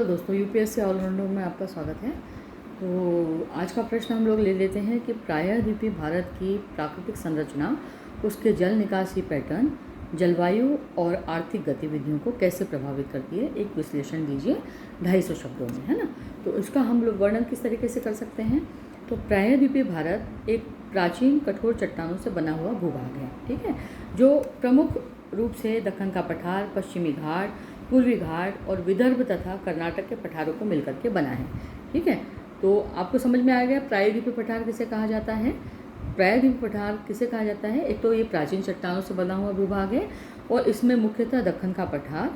Hello दोस्तों, UPSC allrounder में आपका स्वागत है। तो आज का प्रश्न हम लोग ले लेते हैं कि प्रायद्वीपीय भारत की प्राकृतिक संरचना, उसके जल निकासी पैटर्न, जलवायु और आर्थिक गतिविधियों को कैसे प्रभावित करती है। एक विश्लेषण दीजिए 250 शब्दों में, है ना। तो इसका हम लोग वर्णन किस तरीके से कर सकते हैं। तो प्रायद्वीपीय भारत एक प्राचीन कठोर चट्टानों से बना हुआ भूभाग है, ठीक है, जो प्रमुख रूप से दक्कन का पठार, पश्चिमी घाट, पूर्वी घाट और विदर्भ तथा कर्नाटक के पठारों को मिलकर के बना है, ठीक है। तो आपको समझ में आ गया प्रायद्वीपीय पठार किसे कहा जाता है। प्रायद्वीपीय पठार किसे कहा जाता है, एक तो ये प्राचीन चट्टानों से बना हुआ भूभाग है और इसमें मुख्यतः दक्कन का पठार,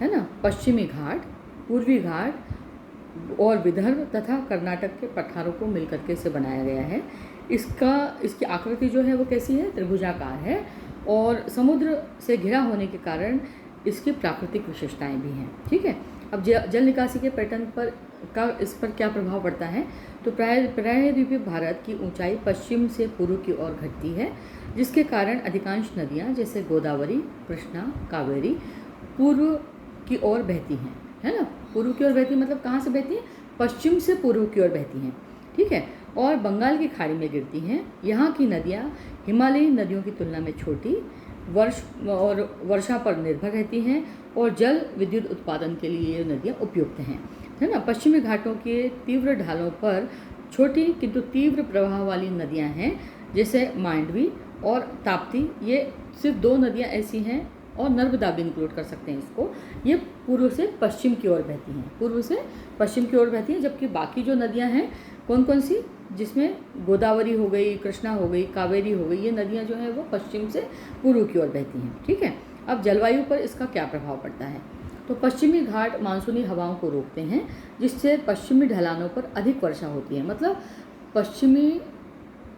है ना, पश्चिमी घाट, पूर्वी घाट और विदर्भ तथा कर्नाटक के पठारों को मिलकर के इसे बनाया गया है। इसकी आकृति जो है वो कैसी है, त्रिभुजाकार है और समुद्र से घिरा होने के कारण इसकी प्राकृतिक विशेषताएं भी हैं, ठीक है। अब जल निकासी के पैटर्न पर इस पर क्या प्रभाव पड़ता है। तो प्रायद्वीपीय भारत की ऊंचाई पश्चिम से पूर्व की ओर घटती है, जिसके कारण अधिकांश नदियां जैसे गोदावरी, कृष्णा, कावेरी पूर्व की ओर बहती हैं, है ना। पूर्व की ओर बहती मतलब कहाँ से बहती हैं, पश्चिम से पूर्व की ओर बहती हैं, ठीक है, और बंगाल की खाड़ी में गिरती हैं। यहाँ की नदियाँ हिमालयी नदियों की तुलना में छोटी, वर्षा पर निर्भर रहती हैं और जल विद्युत उत्पादन के लिए ये नदियाँ उपयुक्त हैं, है ना। पश्चिमी घाटों के तीव्र ढालों पर छोटी किंतु तीव्र प्रवाह वाली नदियाँ हैं, जैसे मांडवी और ताप्ती। ये सिर्फ दो नदियाँ ऐसी हैं, और नर्मदा भी इंक्लूड कर सकते हैं इसको। ये पूर्व से पश्चिम की ओर बहती हैं, पूर्व से पश्चिम की ओर बहती हैं, जबकि बाकी जो नदियाँ हैं कौन कौन सी, जिसमें गोदावरी हो गई, कृष्णा हो गई, कावेरी हो गई, ये नदियाँ जो हैं वो पश्चिम से पूर्व की ओर बहती हैं, ठीक है। अब जलवायु पर इसका क्या प्रभाव पड़ता है। तो पश्चिमी घाट मानसूनी हवाओं को रोकते हैं, जिससे पश्चिमी ढलानों पर अधिक वर्षा होती है। मतलब पश्चिमी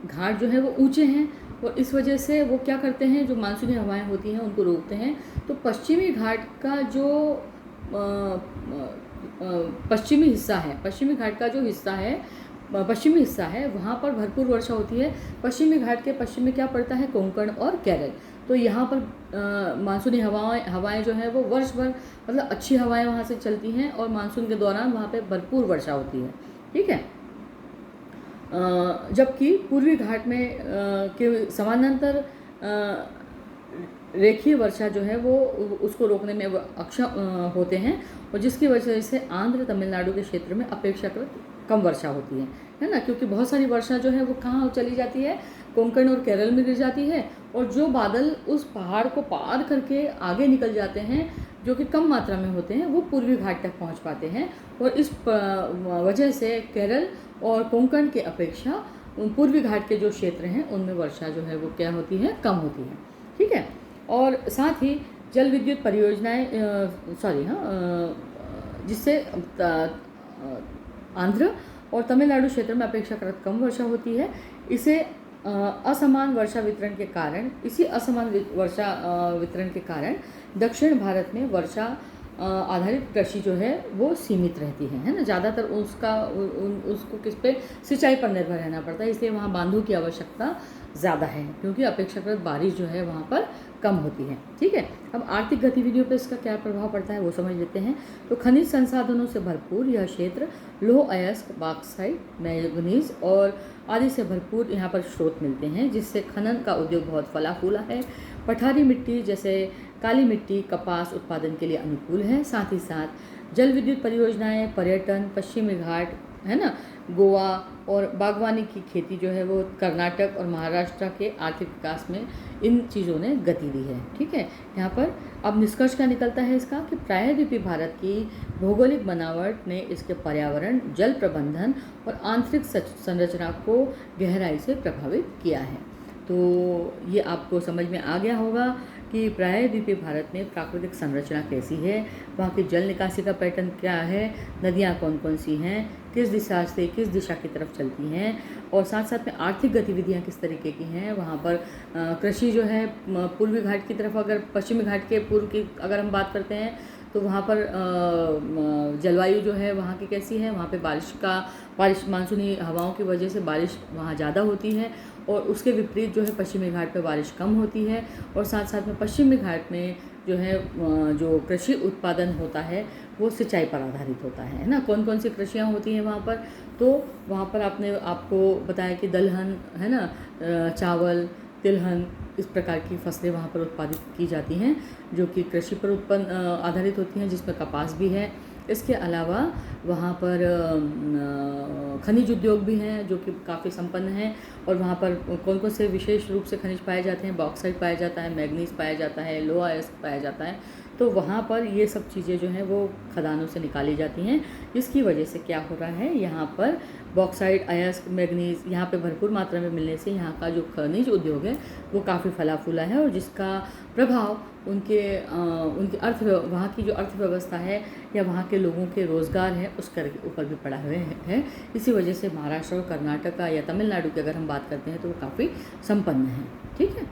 घाट जो है वो ऊंचे हैं और इस वजह से वो क्या करते हैं, जो मानसूनी हवाएं होती हैं उनको रोकते हैं। तो पश्चिमी घाट का जो पश्चिमी हिस्सा है, पश्चिमी घाट का जो हिस्सा है, पश्चिमी हिस्सा है, वहाँ पर भरपूर वर्षा होती है। पश्चिमी घाट के पश्चिम में क्या पड़ता है, कोंकण और केरल। तो यहाँ पर मानसूनी हवाएं जो है वो वर्ष भर, मतलब अच्छी हवाएं वहाँ से चलती हैं और मानसून के दौरान वहाँ पे भरपूर वर्षा होती है, ठीक है। जबकि पूर्वी घाट में के समानांतर रेखीय वर्षा जो है वो उसको रोकने में अक्षम होते हैं, और जिसकी वजह से आंध्र तमिलनाडु के क्षेत्र में अपेक्षाकृत कम वर्षा होती है ना, क्योंकि बहुत सारी वर्षा जो है वो कहाँ चली जाती है, कोंकण और केरल में गिर जाती है, और जो बादल उस पहाड़ को पार करके आगे निकल जाते हैं, जो कि कम मात्रा में होते हैं, वो पूर्वी घाट तक पहुंच पाते हैं। और इस वजह से केरल और कोंकण के अपेक्षा पूर्वी घाट के जो क्षेत्र हैं उनमें वर्षा जो है वो क्या होती है, कम होती है, ठीक है। और साथ ही जल विद्युत परियोजनाएं जिससे आंध्र और तमिलनाडु क्षेत्र में अपेक्षाकृत कम वर्षा होती है। इसी असमान वर्षा वितरण के कारण दक्षिण भारत में वर्षा आधारित कृषि जो है वो सीमित रहती है ना। ज़्यादातर उसको किस पे, सिंचाई पर निर्भर रहना पड़ता है, इसलिए वहाँ बांधों की आवश्यकता ज़्यादा है, क्योंकि अपेक्षाकृत बारिश जो है वहाँ पर कम होती है, ठीक है। अब आर्थिक गतिविधियों पर इसका क्या प्रभाव पड़ता है वो समझ लेते हैं। तो खनिज संसाधनों से भरपूर यह क्षेत्र लौह अयस्क, बॉक्साइट, मैंगनीज और आदि से भरपूर यहाँ पर स्रोत मिलते हैं, जिससे खनन का उद्योग बहुत फला फूला है। पठारी मिट्टी जैसे काली मिट्टी कपास उत्पादन के लिए अनुकूल है। साथ ही साथ जल विद्युत परियोजनाएं, पर्यटन, पश्चिमी घाट, है ना, गोवा और बागवानी की खेती जो है वो कर्नाटक और महाराष्ट्र के आर्थिक विकास में इन चीज़ों ने गति दी है, ठीक है। यहाँ पर अब निष्कर्ष क्या निकलता है इसका, कि प्रायद्वीपीय भारत की भौगोलिक बनावट ने इसके पर्यावरण, जल प्रबंधन और आंतरिक संरचना को गहराई से प्रभावित किया है। तो ये आपको समझ में आ गया होगा कि प्रायद्वीपीय भारत में प्राकृतिक संरचना कैसी है, वहाँ की जल निकासी का पैटर्न क्या है, नदियाँ कौन कौन सी हैं, किस दिशा से किस दिशा की तरफ चलती हैं, और साथ साथ में आर्थिक गतिविधियाँ किस तरीके की हैं। वहाँ पर कृषि जो है पूर्वी घाट की तरफ, अगर पश्चिमी घाट के पूर्व की अगर हम बात करते हैं तो वहाँ पर जलवायु जो है वहाँ की कैसी है, वहाँ पे बारिश मानसूनी हवाओं की वजह से बारिश वहाँ ज़्यादा होती है, और उसके विपरीत जो है पश्चिमी घाट पे बारिश कम होती है। और साथ साथ में पश्चिमी घाट में जो है जो कृषि उत्पादन होता है वो सिंचाई पर आधारित होता है ना। कौन कौन सी कृषियाँ होती हैं वहाँ पर, तो वहाँ पर आपने आपको बताया कि दलहन है ना, चावल, तिलहन, इस प्रकार की फसलें वहाँ पर उत्पादित की जाती हैं जो कि कृषि पर आधारित होती हैं, जिसमें कपास भी है। इसके अलावा वहाँ पर खनिज उद्योग भी हैं जो कि काफ़ी संपन्न हैं, और वहाँ पर कौन कौन से विशेष रूप से खनिज पाए जाते हैं, बॉक्साइट पाया जाता है, मैग्नीज पाया जाता है, लोहा अयस्क पाया जाता है। तो वहाँ पर ये सब चीज़ें जो हैं वो खदानों से निकाली जाती हैं, जिसकी वजह से क्या हो रहा है, यहाँ पर बॉक्साइट, अयस्क, मैग्नीज यहाँ पे भरपूर मात्रा में मिलने से यहाँ का जो खनिज उद्योग है वो काफ़ी फला फूला है, और जिसका प्रभाव उनके वहाँ की जो अर्थव्यवस्था है या वहाँ के लोगों के रोज़गार है उसके ऊपर भी पड़ा हुआ है। इसी वजह से महाराष्ट्र और कर्नाटक या तमिलनाडु की अगर हम बात करते हैं तो वो काफ़ी संपन्न है। ठीक है।